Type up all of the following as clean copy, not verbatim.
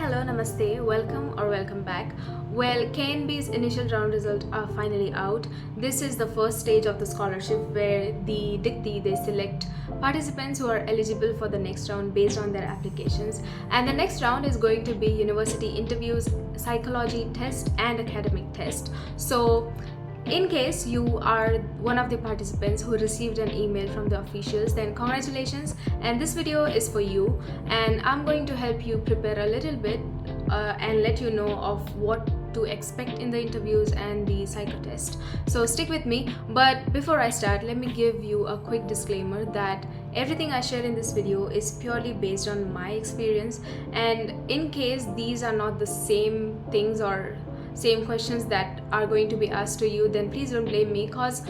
hello, namaste, welcome back. Well, KNB's initial round results are finally out. This is the first stage of the scholarship where the Dikti they select participants who are eligible for the next round based on their applications. And the next round is going to be university interviews, psychology test, and academic test. So in case you are one of the participants who received an email from the officials, then congratulations, and this video is for you, and I'm going to help you prepare a little bit and let you know of what to expect in the interviews and the psycho test. So stick with me. But before I start, let me give you a quick disclaimer that everything I share in this video is purely based on my experience, and in case these are not the same things or same questions that are going to be asked to you, then please don't blame me, because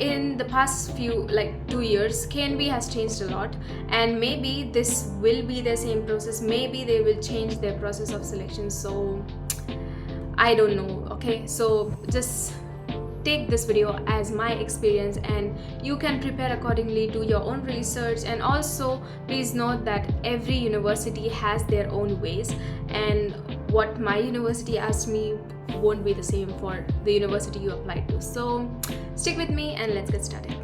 in the past few 2 years KNB has changed a lot, and maybe this will be the same process, maybe they will change their process of selection, so I don't know. Okay, so just take this video as my experience and you can prepare accordingly, do your own research, and also please note that every university has their own ways, and what my university asked me won't be the same for the university you applied to. So stick with me and let's get started.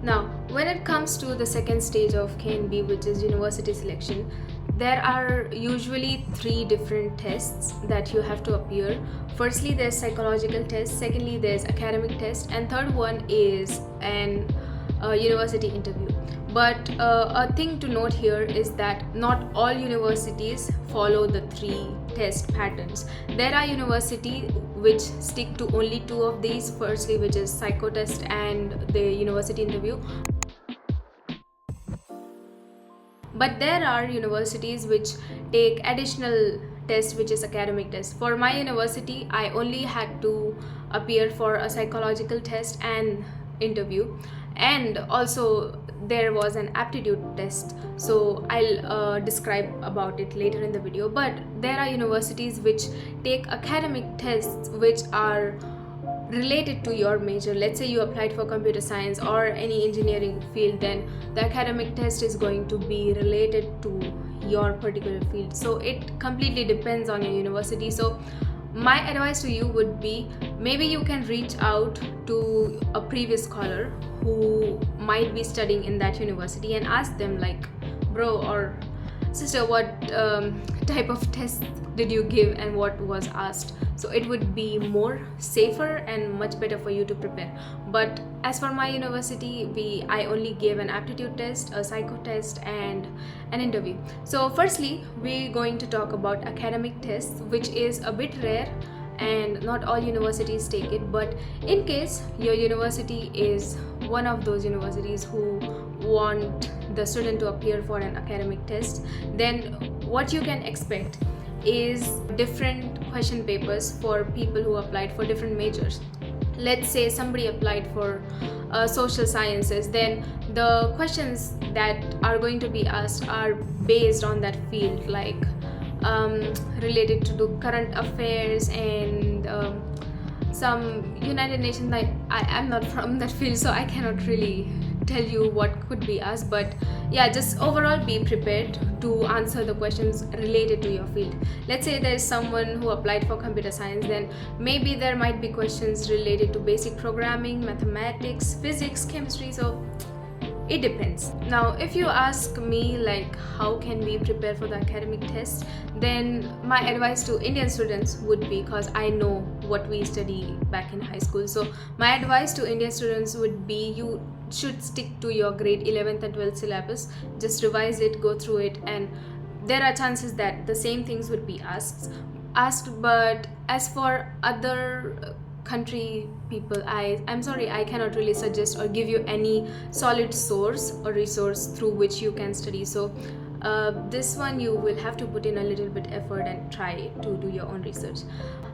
Now, when it comes to the second stage of KNB, which is university selection, there are usually 3 different tests that you have to appear. Firstly, there's psychological test, secondly there's academic test, and third one is an university interview. But a thing to note here is that not all universities follow the 3 test patterns. There are universities which stick to only 2 of these, firstly which is psycho test and the university interview. But there are universities which take additional test, which is academic test. For my university, I only had to appear for a psychological test and interview, and also there was an aptitude test, so I'll describe about it later in the video. But there are universities which take academic tests which are related to your major. Let's say you applied for computer science or any engineering field, then the academic test is going to be related to your particular field, so it completely depends on your university. So my advice to you would be, maybe you can reach out to a previous scholar who might be studying in that university and ask them, like, bro or sister, what type of test did you give and what was asked. So it would be more safer and much better for you to prepare. But as for my university, I only gave an aptitude test, a psycho test, and an interview. So firstly, we're going to talk about academic tests, which is a bit rare and not all universities take it. But in case your university is one of those universities who want the student to appear for an academic test, then what you can expect is different question papers for people who applied for different majors. Let's say somebody applied for social sciences, then the questions that are going to be asked are based on that field, like related to current affairs and some United Nations. I'm not from that field, so I cannot really tell you what could be asked, but yeah, just overall be prepared to answer the questions related to your field. Let's say there's someone who applied for computer science, then maybe there might be questions related to basic programming, mathematics, physics, chemistry, so it depends. Now, if you ask me like how can we prepare for the academic test, then my advice to Indian students would be, because I know what we study back in high school, so my advice to Indian students would be, you should stick to your grade 11th and 12th syllabus. Just revise it, go through it, and there are chances that the same things would be asked. But as for other country people, I'm sorry, I cannot really suggest or give you any solid source or resource through which you can study. So this one you will have to put in a little bit effort and try to do your own research.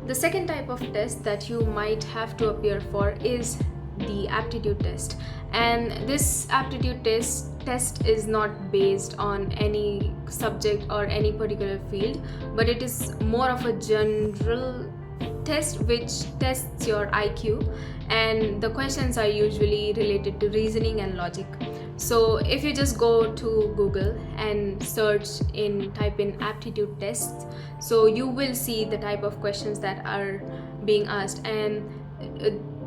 The second type of test that you might have to appear for is the aptitude test, and this aptitude test is not based on any subject or any particular field, but it is more of a general test which tests your IQ, and the questions are usually related to reasoning and logic. So if you just go to Google and type in aptitude tests, so you will see the type of questions that are being asked, and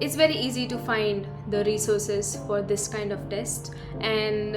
it's very easy to find the resources for this kind of test. And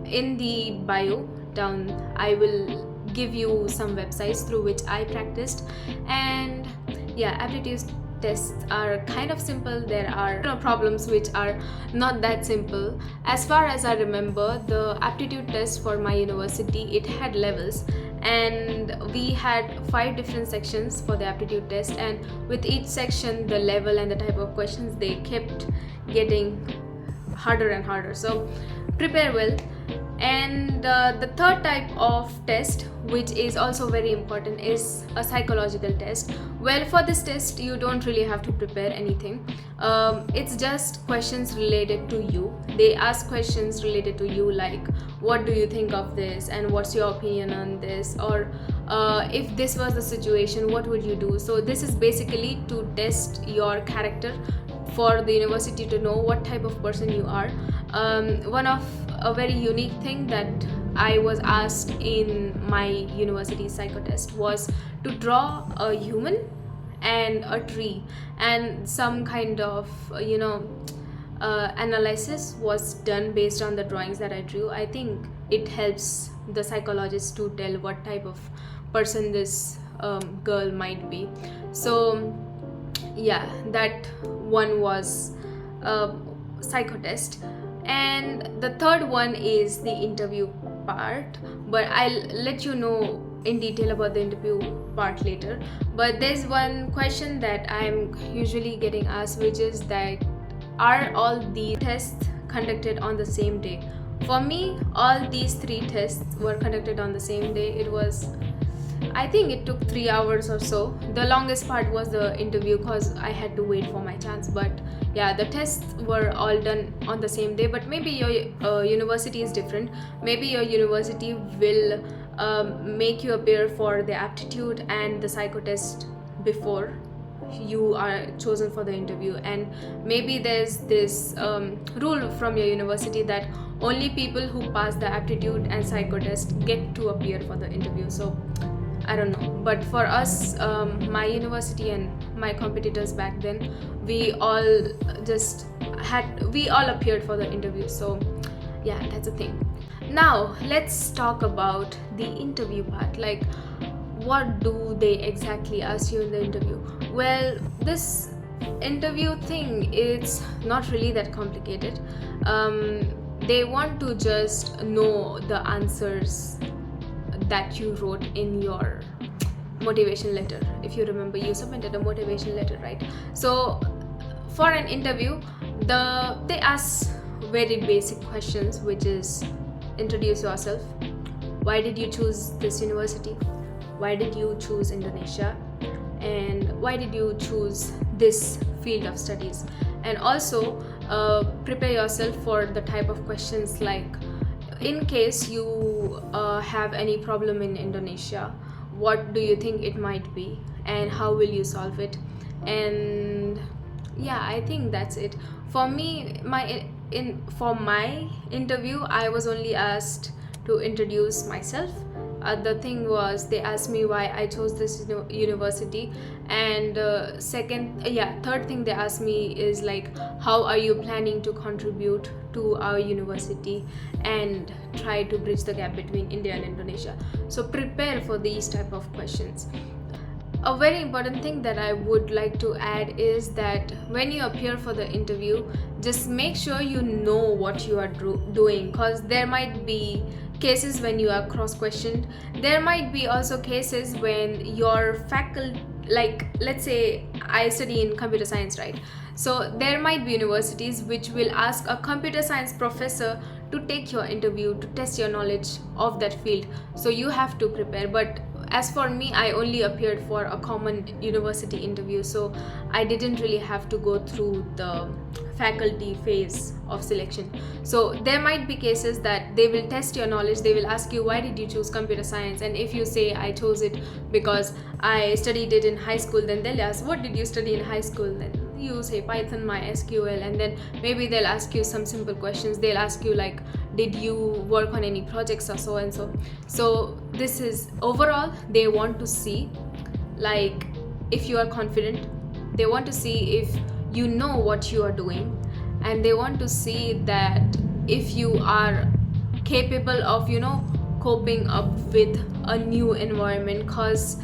in the bio down, I will give you some websites through which I practiced. And yeah, aptitude tests are kind of simple. There are problems which are not that simple. As far as I remember, the aptitude test for my university, it had levels, and we had 5 different sections for the aptitude test, and with each section the level and the type of questions, they kept getting harder and harder. So prepare well. And the third type of test, which is also very important, is a psychological test. Well, for this test you don't really have to prepare anything. It's just questions related to you. They ask questions related to you, like what do you think of this, and what's your opinion on this, or if this was the situation, what would you do? So this is basically to test your character, for the university to know what type of person you are. One of a very unique thing that I was asked in my university psycho test was to draw a human and a tree, and some kind of analysis was done based on the drawings that I drew. I think it helps the psychologist to tell what type of person this girl might be. So yeah, that one was a psycho test. And the third one is the interview part, but I'll let you know in detail about the interview part later. But there's one question that I'm usually getting asked, which is that are all the tests conducted on the same day? For me, all these 3 tests were conducted on the same day. It was, I think it took 3 hours or so. The longest part was the interview because I had to wait for my chance. But yeah, the tests were all done on the same day. But maybe your university is different. Maybe your university will make you appear for the aptitude and the psycho test before you are chosen for the interview. And maybe there's this rule from your university that only people who pass the aptitude and psycho test get to appear for the interview. So I don't know, but for us, my university and my competitors back then, we all appeared for the interview. So yeah, that's a thing. Now let's talk about the interview part. Like, what do they exactly ask you in the interview? Well, this interview thing, it's not really that complicated. They want to just know the answers that you wrote in your motivation letter. If you remember, you submitted a motivation letter, right? So for an interview, they ask very basic questions, which is introduce yourself. Why did you choose this university? Why did you choose Indonesia? And why did you choose this field of studies? And also prepare yourself for the type of questions like, in case you have any problem in Indonesia, what do you think it might be, and how will you solve it? And yeah, I think that's it. For me, for my interview, I was only asked to introduce myself. The thing was, they asked me why I chose this university, and third thing they asked me is like, how are you planning to contribute to our university and try to bridge the gap between India and Indonesia? So prepare for these type of questions. A very important thing that I would like to add is that when you appear for the interview, just make sure you know what you are doing, because there might be cases when you are cross-questioned. There might be also cases when your faculty, like let's say I study in computer science, right? So there might be universities which will ask a computer science professor to take your interview to test your knowledge of that field. So you have to prepare. But as for me, I only appeared for a common university interview, so I didn't really have to go through the faculty phase of selection. So there might be cases that they will test your knowledge. They will ask you, why did you choose computer science? And if you say, I chose it because I studied it in high school, then they'll ask, what did you study in high school? Then you say Python, MySQL, and then maybe they'll ask you some simple questions. They'll ask you like, did you work on any projects or so and so. So this is overall, they want to see like if you are confident, they want to see if you know what you are doing, and they want to see that if you are capable of, you know, coping up with a new environment. Because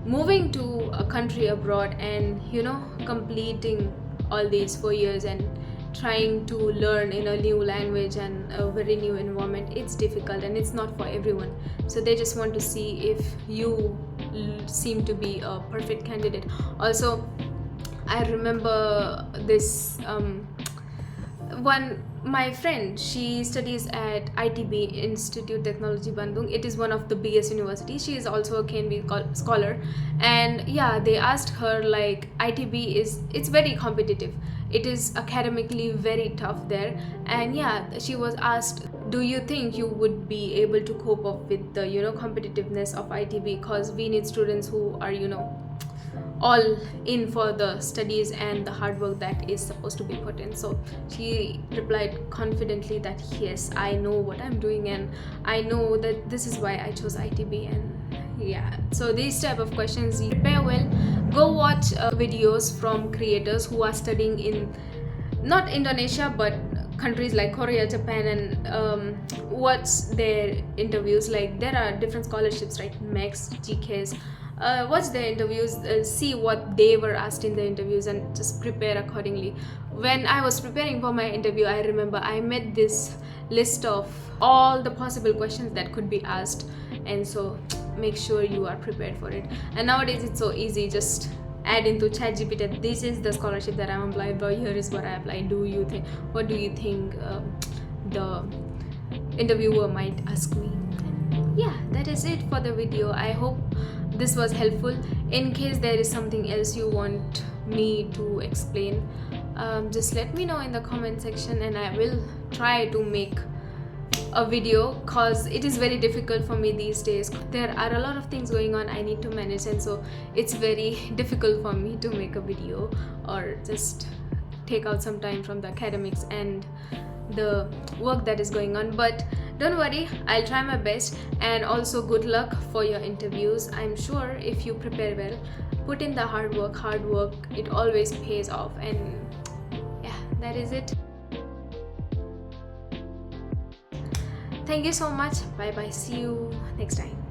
moving to a country abroad and, you know, completing all these 4 years and trying to learn in a new language and a very new environment, it's difficult and it's not for everyone. So they just want to see if you seem to be a perfect candidate. Also, I remember this my friend, she studies at ITB, Institute Technology Bandung. It is one of the biggest universities. She is also a KNB scholar, and yeah, they asked her like, ITB it's very competitive, it is academically very tough there. And yeah, she was asked, do you think you would be able to cope up with the, you know, competitiveness of ITB, because we need students who are, you know, all in for the studies and the hard work that is supposed to be put in. So she replied confidently that yes, I know what I'm doing, and I know that this is why I chose ITB. And yeah, so these type of questions, you prepare well. Go watch videos from creators who are studying in not Indonesia but countries like Korea, Japan, and watch their interviews. Like, there are different scholarships, right? Max, GKs. Watch their interviews, see what they were asked in the interviews, and just prepare accordingly. When I was preparing for my interview, I remember I made this list of all the possible questions that could be asked, and so make sure you are prepared for it. And nowadays it's so easy, just add into ChatGPT, this is the scholarship that I'm applying for, here is what I applied, what do you think the interviewer might ask me. And yeah, that is it for the video. I hope this was helpful. In case there is something else you want me to explain, just let me know in the comment section, and I will try to make a video, cause it is very difficult for me these days. There are a lot of things going on I need to manage, and so it's very difficult for me to make a video or just take out some time from the academics and the work that is going on. But don't worry, I'll try my best. And also, good luck for your interviews. I'm sure if you prepare well, put in the hard work, it always pays off. And yeah, that is it. Thank you so much. Bye bye. See you next time.